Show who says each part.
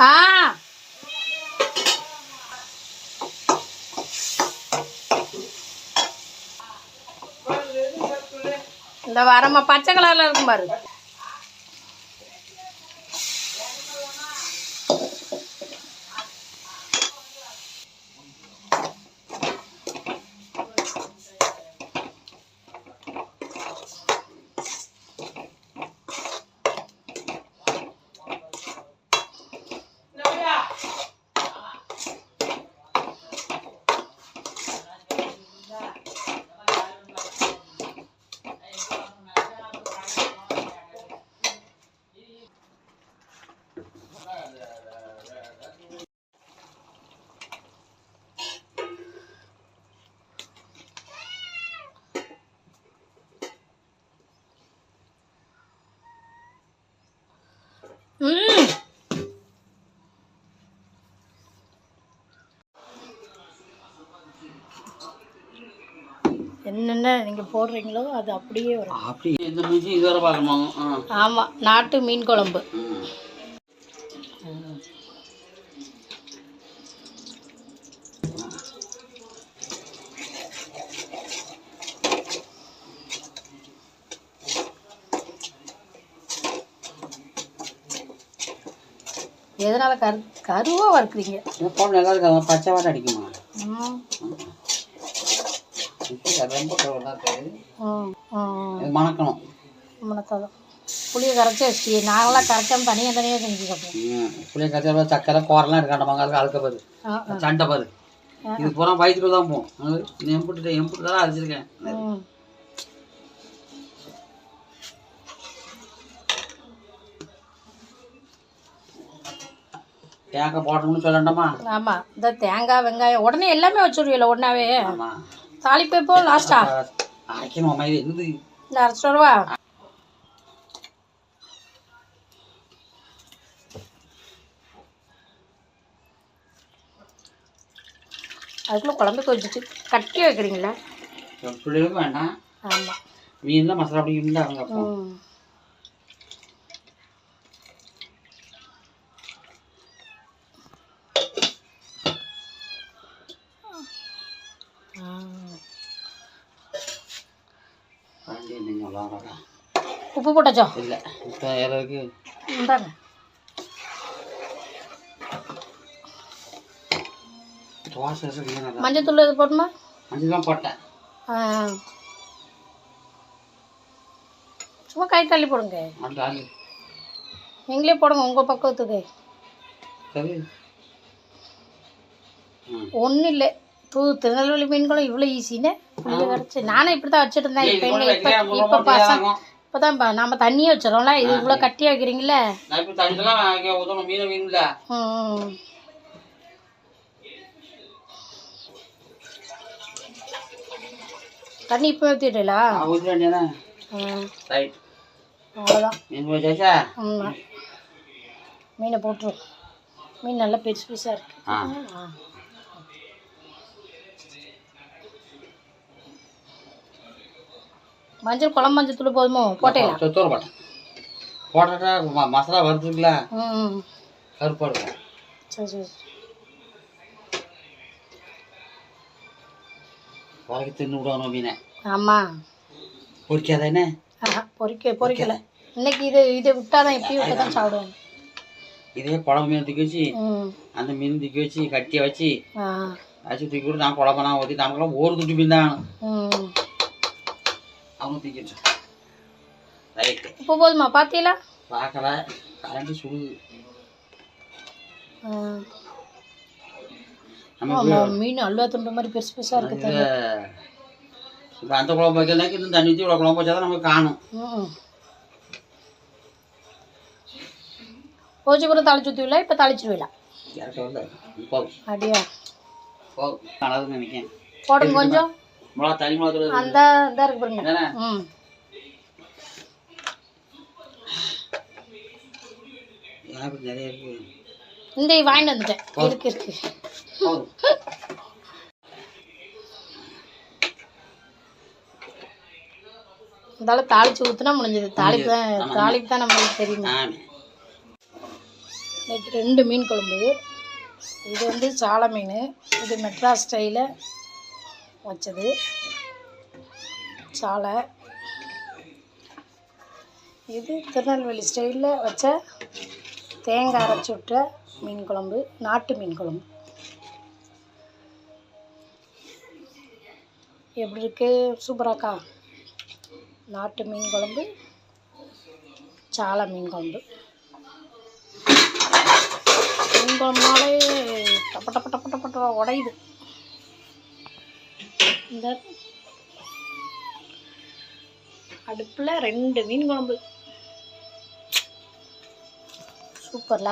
Speaker 1: ஆ இந்த வரமா பச்சை கலர்ல இருக்கும் பாரு. என்னென்ன நீங்கள் போடுறீங்களோ அது அப்படியே வரும்.
Speaker 2: அப்படி இந்த மூஞ்சி இது வர பார்க்கணும்.
Speaker 1: ஆமாம், நாட்டு மீன் குழம்பு. எதனால கருவாக வறுக்குறீங்க?
Speaker 2: நல்லா இருக்காங்க, பச்சை வாட்டை அடிக்குமா? மணக்கணும்,
Speaker 1: மணக்காதான். புளியை கரைச்சி வச்சு நாங்களாம் கரைச்சாமல் தனியாக செஞ்சுக்கப்போம்.
Speaker 2: புளியை கரைச்சா சக்கரை கோரெல்லாம் இருக்காண்ட மங்காலுக்கு அழுக்க பாரு, சண்டை பாரு. இது பூரா வயிற்றுக்கு தான் போகும். எம்புட்டு தான் அரைச்சிருக்கேன். தேங்காய் போடணும்னு சொல்லண்டாமா?
Speaker 1: ஆமாம், இந்த தேங்காய் வெங்காயம் உடனே எல்லாமே வச்சுருவியல ஒன்றாவே. தாளிப்பு எப்போ லாஸ்ட்டா
Speaker 2: அரைக்கணும்? இது என்னது
Speaker 1: இந்த அரைச்சிட்டு வருவா? அதுக்குள்ளே குழம்புக்கு வச்சுட்டு கட்டி வைக்கிறீங்களா?
Speaker 2: பிள்ளைகளுக்கு வேண்டாம்.
Speaker 1: ஆமாம்,
Speaker 2: மீன் தான் மசாலா அப்படி இருந்தாங்க.
Speaker 1: உப்பு போட்டாச்சோ?
Speaker 2: இல்லை, இப்போ ஏதாவது
Speaker 1: இந்தாங்க. மஞ்சத்தூள் இது போட்டுமா?
Speaker 2: மஞ்சள் தான் போட்டேன்.
Speaker 1: சும்மா கை தள்ளி போடுங்க. நீங்களே போடுங்க உங்கள் பக்கத்துக்கு. ஒன்றும் இல்லை, திருநெல்வேலி மீன் குழம்பு இவ்வளோ ஈஸின்னு புளியை கரைச்சி நானும் இப்படி தான் வச்சுட்டு இருந்தேன். இப்போ எங்கள் இப்போ பசங்க இப்போ தான் நம்ம தண்ணியே வச்சிடறோம்ல, இது இவ்வளோ கட்டியாக வைக்கிறீங்களே. தண்ணி இப்போ ஊற்றிட்டா? அவ்வளோதான், மீனை போட்டுரும். மீன் நல்லா பெருசு பெருசாக இருக்கு. மஞ்சள் குழம்பு மஞ்சள் தூள் போதுமோ? போட்டேன்
Speaker 2: போட்டா மசாலா வறுத்துருக்குல, கருப்பா இருக்கும்.
Speaker 1: சரி சரி,
Speaker 2: உலக தின்னு விடுவானோ மீனை?
Speaker 1: ஆமாம்,
Speaker 2: பொறிக்காதானே?
Speaker 1: பொறிக்கல இன்னைக்கு. இதை விட்டாதான் எப்படி விட்டு தான் சாப்பிடுவேன்.
Speaker 2: இதே குழம்பு மீன் தூக்கி வச்சு அந்த மீன் தூக்கி வச்சு கட்டியை வச்சு தூக்கி விட்டு நான் குழம்புனா ஊற்றி நமக்குலாம் ஒரு துட்டு மீன் தான் அவங்க தூக்கி வச்சோம். ரைட்டு,
Speaker 1: இப்போ போதுமா? பார்த்தீங்களா?
Speaker 2: பார்க்கல, கரண்டி சுடுது.
Speaker 1: மீன் அல்வா துண்டு மாதிரி பெருசு பெருசாக இருக்குது.
Speaker 2: இப்போ அந்த குழம்பு வைக்கலாம், இன்னும் தண்ணி ஊற்றி இவ்வளோ குழம்பு வச்சா தான் நமக்கு காணும்.
Speaker 1: கோச்சிபுரம் தாளிச்சு ஊற்றுவில்ல? இப்போ தாளிச்சிருவில்ல? அப்படியா?
Speaker 2: நல்லதுன்னு நினைக்கிறேன்.
Speaker 1: போடுங்க கொஞ்சம்
Speaker 2: மிளகா, தனி மிளகா
Speaker 1: அந்த இதாக இருக்கு பாருங்க.
Speaker 2: நிறைய இருக்கு.
Speaker 1: இந்த வாங்கிட்டு வந்துட்டேன். இருக்கு இருந்தாலும் தாளிச்சு ஊற்றுனா முடிஞ்சது. தாளிப்பு தான் நம்மளுக்கு தெரியும். நேற்று 2 மீன் குழம்பு. இது வந்து சால மீன், இது மெட்ராஸ் ஸ்டைலில் வச்சது சாலை. இது திருநெல்வேலி ஸ்டைலில் வச்ச தேங்காய் அரைச்சி விட்ட மீன் குழம்பு, நாட்டு மீன் குழம்பு. எப்படி இருக்குது? சூப்பராக்கா. நாட்டு மீன் குழம்பு, சாலை மீன் குழம்பு. மீன் குழம்புனாலே டப்ப டப்ப டப்ப டப்ப டப்ப உடையுது. இந்த அடுப்பில் 2 மீன் குழம்பு. சூப்பர்ல.